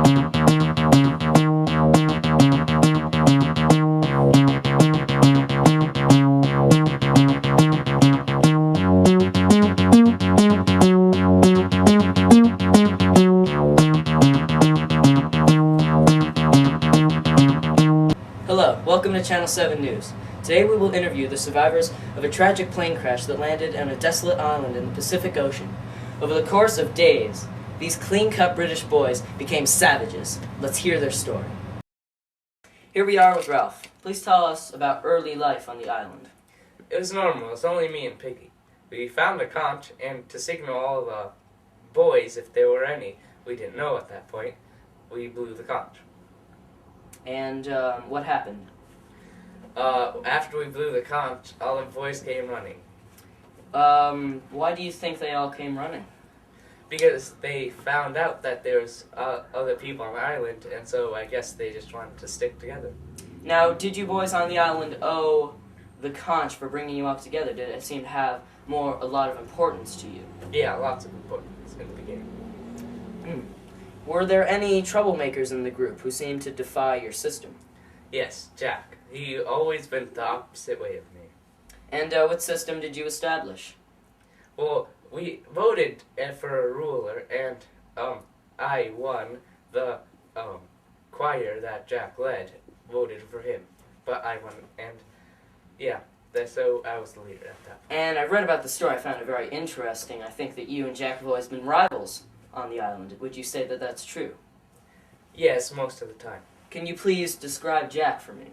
Hello, welcome to Channel 7 News. Today we will interview the survivors of a tragic plane crash that landed on a desolate island in the Pacific Ocean. Over the course of days, these clean-cut British boys became savages. Let's hear their story. Here we are with Ralph. Please tell us about early life on the island. It was normal. It was only me and Piggy. We found a conch, and to signal all the boys, if there were any, we didn't know at that point, we blew the conch. And what happened? After we blew the conch, all the boys came running. Why do you think they all came running? Because they found out that there was other people on the island, and so I guess they just wanted to stick together. Now, did you boys on the island owe the conch for bringing you up together? Did it seem to have a lot of importance to you? Yeah, lots of importance in the beginning. Were there any troublemakers in the group who seemed to defy your system? Yes, Jack. He always went the opposite way of me. And what system did you establish? Well, we voted for a ruler, and I won. The choir that Jack led voted for him, but I won, and yeah, so I was the leader at that point. And I read about the story. I found it very interesting. I think that you and Jack have always been rivals on the island. Would you say that that's true? Yes, most of the time. Can you please describe Jack for me?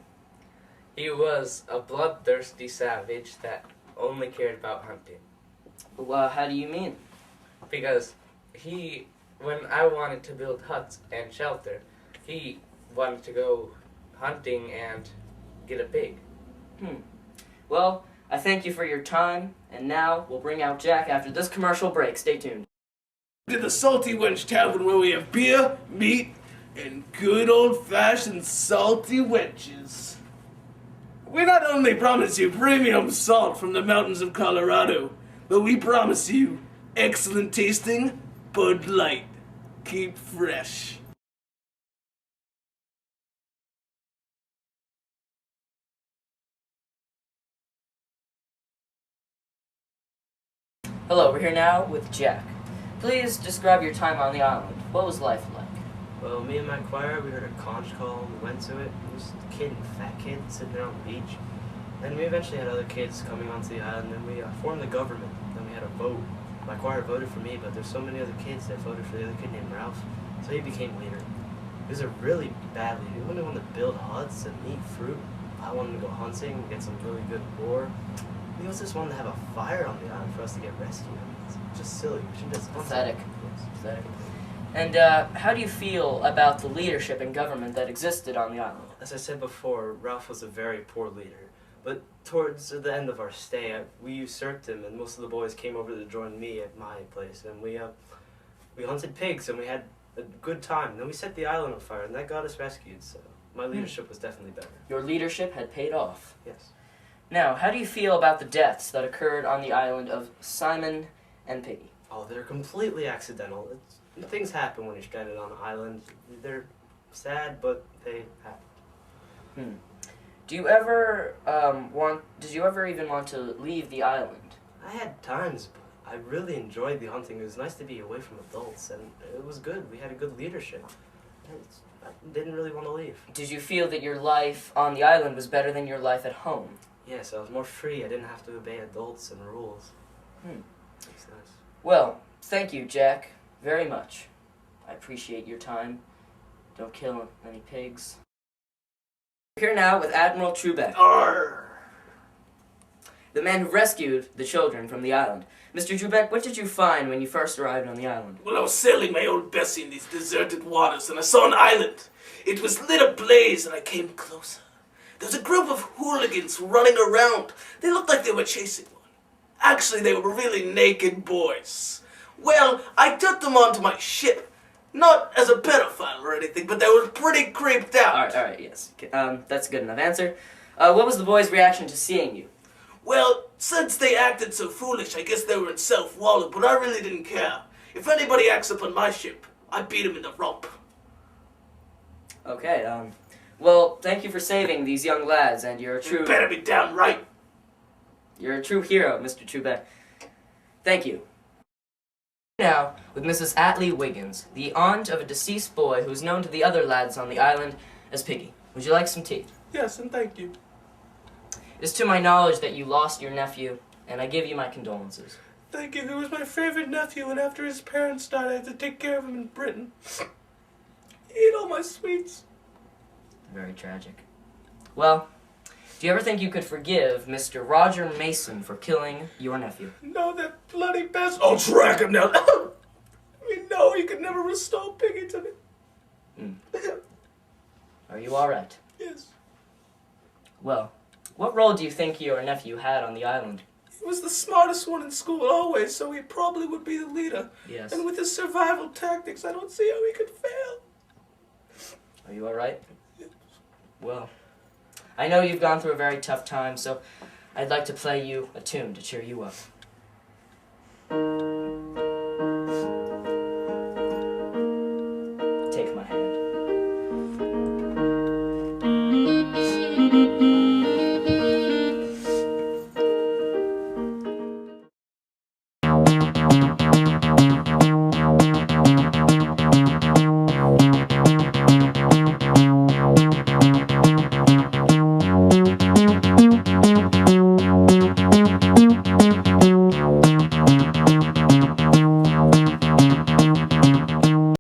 He was a bloodthirsty savage that only cared about hunting. Well, how do you mean? Because when I wanted to build huts and shelter, he wanted to go hunting and get a pig. Well, I thank you for your time, and now we'll bring out Jack after this commercial break. Stay tuned. To the Salty Wench Tavern, where we have beer, meat, and good old-fashioned salty wenches. We not only promise you premium salt from the mountains of Colorado, but we promise you excellent tasting Bud Light. Keep fresh. Hello, we're here now with Jack. Please describe your time on the island. What was life like? Well, me and my choir, we heard a conch call, we went to it. It was a kid, a fat kid, sitting there on the beach. Then we eventually had other kids coming onto the island, and we formed the government. Then we had a vote. My choir voted for me, but there's so many other kids that voted for the other kid named Ralph, so he became leader. He was a really bad leader. He wanted to build huts and eat fruit. I wanted to go hunting, get some really good boar. He also just wanted to have a fire on the island for us to get rescued. It's just silly. We should just Pathetic. Yes. Pathetic. And how do you feel about the leadership and government that existed on the island? As I said before, Ralph was a very poor leader. But towards the end of our stay, we usurped him, and most of the boys came over to join me at my place. And we hunted pigs, and we had a good time. Then we set the island on fire, and that got us rescued. So my leadership was definitely better. Your leadership had paid off. Yes. Now, how do you feel about the deaths that occurred on the island of Simon and Piggy? Oh, they're completely accidental. Things happen when you're stranded on an island. They're sad, but they happen. Do you ever did you ever even want to leave the island? I had times, but I really enjoyed the hunting. It was nice to be away from adults, and it was good. We had a good leadership. I didn't really want to leave. Did you feel that your life on the island was better than your life at home? Yes, I was more free. I didn't have to obey adults and rules. That's nice. Well, thank you, Jack, very much. I appreciate your time. Don't kill any pigs. We're here now with Admiral Trubeck, the man who rescued the children from the island. Mr. Trubeck, what did you find when you first arrived on the island? Well, I was sailing my old Bessie in these deserted waters, and I saw an island. It was lit ablaze, and I came closer. There was a group of hooligans running around. They looked like they were chasing one. Actually, they were really naked boys. Well, I took them onto my ship. Not as a pedophile or anything, but they were pretty creeped out. All right, yes. That's a good enough answer. What was the boys' reaction to seeing you? Well, since they acted so foolish, I guess they were in self-wallow, but I really didn't care. If anybody acts up on my ship, I beat him in the rump. Okay, well, thank you for saving these young lads, and you're a You true better be damn right. hero, Mr. Trubet. Thank you. Now, with Mrs. Atlee Wiggins, the aunt of a deceased boy who's known to the other lads on the island as Piggy. Would you like some tea? Yes, and thank you. It is to my knowledge that you lost your nephew, and I give you my condolences. Thank you. He was my favorite nephew, and after his parents died, I had to take care of him in Britain. He ate all my sweets. Very tragic. Well, do you ever think you could forgive Mr. Roger Mason for killing your nephew? No, that bloody bastard. I'll track him down. No, he could never restore Piggy to me. Are you alright? Yes. Well, what role do you think your nephew had on the island? He was the smartest one in school always, so he probably would be the leader. Yes. And with his survival tactics, I don't see how he could fail. Are you alright? Well, I know you've gone through a very tough time, so I'd like to play you a tune to cheer you up.